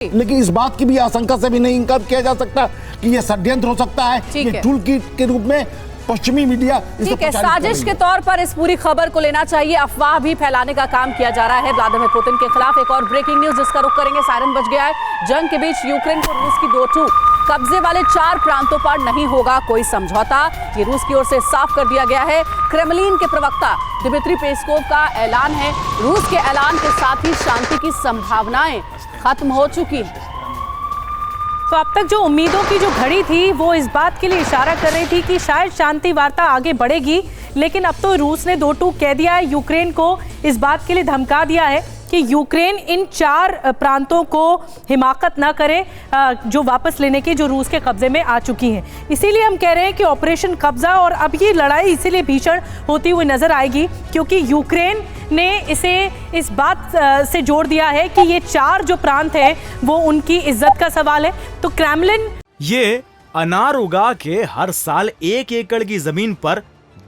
लेकिन इस बात की भी आशंका से भी नहीं इनकार किया जा सकता कि यह षड्यंत्र हो सकता है, ये टूल किट के रूप में पश्चिमी मीडिया ठीक है, साजिश के तौर पर इस पूरी खबर को लेना चाहिए। अफवाह भी फैलाने का काम किया जा रहा है व्लादिमीर पुतिन के खिलाफ। एक और ब्रेकिंग न्यूज जिसका रुख करेंगे, सायरन बज गया है। जंग के बीच यूक्रेन को रूस की दो कब्जे वाले 4 प्रांतों पर नहीं होगा कोई समझौता, ये रूस की ओर से साफ कर दिया गया है। क्रेमलिन के प्रवक्ता दिमित्री पेस्कोव का ऐलान है। रूस के ऐलान के साथ ही शांति की संभावनाएं खत्म हो चुकी है। तो अब तक जो उम्मीदों की जो घड़ी थी वो इस बात के लिए इशारा कर रही थी कि शायद शांति वार्ता आगे बढ़ेगी, लेकिन अब तो रूस ने दो टूक कह दिया है। यूक्रेन को इस बात के लिए धमका दिया है कि यूक्रेन इन 4 प्रांतों को हिमाकत ना करे जो वापस लेने की, जो रूस के कब्जे में आ चुकी हैं। इसीलिए हम कह रहे हैं कि ऑपरेशन कब्जा, और अब ये लड़ाई इसीलिए भीषण होती हुई नजर आएगी क्योंकि यूक्रेन ने इसे इस बात से जोड़ दिया है कि ये 4 जो प्रांत है वो उनकी इज्जत का सवाल है। तो क्रेमलिन ये अनार उगा के हर साल 1 एकड़ की जमीन पर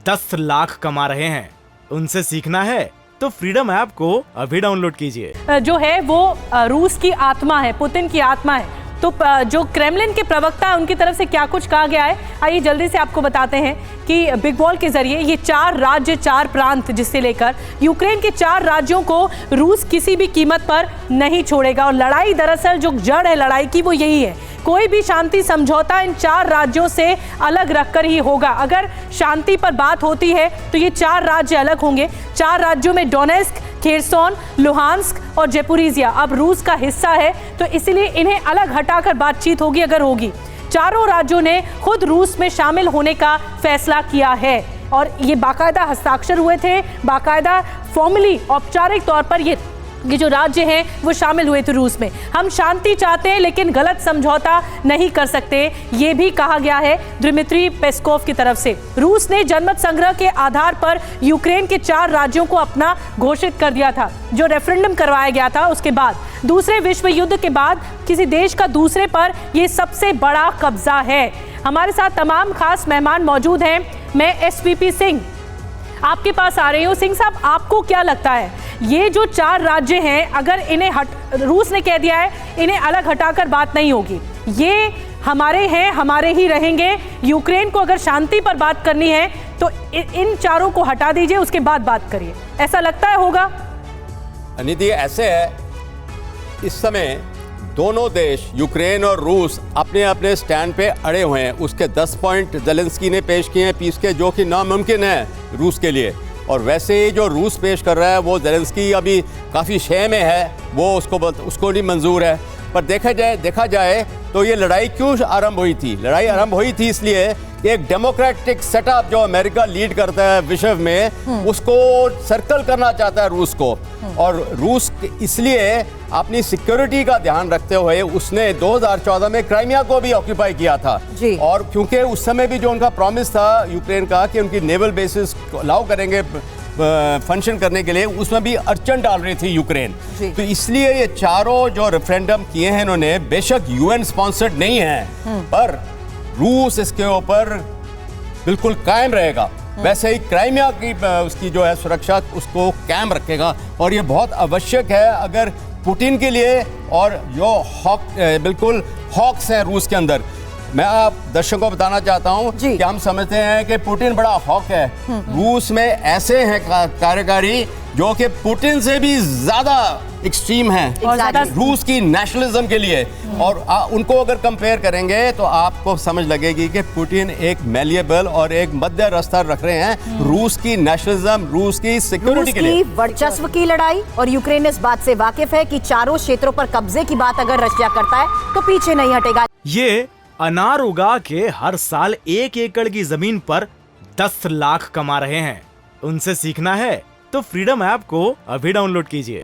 10 लाख कमा रहे हैं। उनसे सीखना है तो फ्रीडम ऐप को अभी डाउनलोड कीजिए। जो है वो रूस की आत्मा है, पुतिन की आत्मा है। तो जो क्रेमलिन के प्रवक्ता है उनकी तरफ से क्या कुछ कहा गया है, आइए जल्दी से आपको बताते हैं कि बिग बॉल के जरिए ये 4 राज्य 4 प्रांत जिससे लेकर यूक्रेन के 4 राज्यों को रूस किसी भी कीमत पर नहीं छोड़ेगा। और लड़ाई दरअसल जो जड़ है लड़ाई की वो यही है, कोई भी शांति समझौता इन 4 राज्यों से अलग रखकर ही होगा। अगर शांति पर बात होती है तो ये 4 राज्य अलग होंगे। 4 राज्यों में डोनेस्क, खेरसोन, लुहांस्क और जेपोरिजिया अब रूस का हिस्सा है, तो इसलिए इन्हें अलग हटाकर बातचीत होगी अगर होगी। चारों राज्यों ने खुद रूस में शामिल होने का फैसला किया है और ये बाकायदा हस्ताक्षर हुए थे, बाकायदा फॉर्मली औपचारिक तौर पर ये जो राज्य हैं वो शामिल हुए थे रूस में। हम शांति चाहते हैं लेकिन गलत समझौता नहीं कर सकते, ये भी कहा गया है दिमित्री पेस्कोव की तरफ से। रूस ने जनमत संग्रह के आधार पर यूक्रेन के 4 राज्यों को अपना घोषित कर दिया था, जो रेफरेंडम करवाया गया था उसके बाद। दूसरे विश्व युद्ध के बाद किसी देश का दूसरे पर यह सबसे बड़ा कब्जा है। हमारे साथ तमाम खास मेहमान मौजूद हैं। मैं एसपीपी सिंह आपके पास आ रही हूँ। सिंह साहब, आपको क्या लगता है ये जो 4 राज्य हैं, अगर इन्हें रूस ने कह दिया है इन्हें अलग हटाकर बात नहीं होगी, ये हमारे हैं, हमारे ही रहेंगे, यूक्रेन को अगर शांति पर बात करनी है तो इन 4 को हटा दीजिए, उसके बाद बात करिए, ऐसा लगता है होगा? निधि, ऐसे है, इस समय दोनों देश यूक्रेन और रूस अपने अपने स्टैंड पे अड़े हुए हैं। उसके 10 पॉइंट ज़ेलेंस्की ने पेश किए हैं पीस के, जो कि नामुमकिन है रूस के लिए। और वैसे ही जो रूस पेश कर रहा है वो ज़ेलेंस्की अभी काफ़ी शय में है, वो उसको नहीं मंजूर है। पर देखा जाए तो ये लड़ाई क्यों आरंभ हुई थी? लड़ाई आरंभ हुई थी इसलिए कि एक डेमोक्रेटिक सेटअप जो अमेरिका लीड करता है विश्व में, उसको सर्कल करना चाहता है रूस को। और रूस इसलिए अपनी सिक्योरिटी का ध्यान रखते हुए उसने 2014 में क्राइमिया को भी ऑक्यूपाई किया था। और क्योंकि उस समय भी जो उनका प्रॉमिस था यूक्रेन का कि उनकी नेवल बेसिस अलाउ करेंगे फंक्शन करने के लिए, उसमें भी अड़चन डाल रही थी यूक्रेन। तो इसलिए ये 4 जो रेफरेंडम किए हैं इन्होंने, बेशक यूएन स्पॉन्सर्ड नहीं है, पर रूस इसके ऊपर बिल्कुल कायम रहेगा। वैसे ही क्राइमिया की उसकी जो है सुरक्षा उसको कायम रखेगा। और ये बहुत आवश्यक है अगर पुतिन के लिए, और जो बिल्कुल हॉक्स हैं रूस के अंदर। मैं आप दर्शकों को बताना चाहता हूं कि हम समझते हैं कि पुतिन बड़ा हॉक है। रूस में ऐसे हैं कार्यकारी जो कि पुतिन से भी ज्यादा एक्सट्रीम हैं रूस की नेशनलिज्म के लिए। और उनको अगर कंपेयर करेंगे तो आपको समझ लगेगी कि पुतिन एक मैलिएबल और एक मध्य रास्ता रख रहे हैं रूस की नेशनलिज्म, रूस की सिक्योरिटी के लिए। वर्चस्व की लड़ाई, और यूक्रेन इस बात से वाकिफ है कि 4 क्षेत्रों पर कब्जे की बात अगर रशिया करता है तो पीछे नहीं हटेगा। ये अनार उगा के हर साल 1 एकड़ की जमीन पर 10 लाख कमा रहे हैं। उनसे सीखना है तो फ्रीडम ऐप को अभी डाउनलोड कीजिए।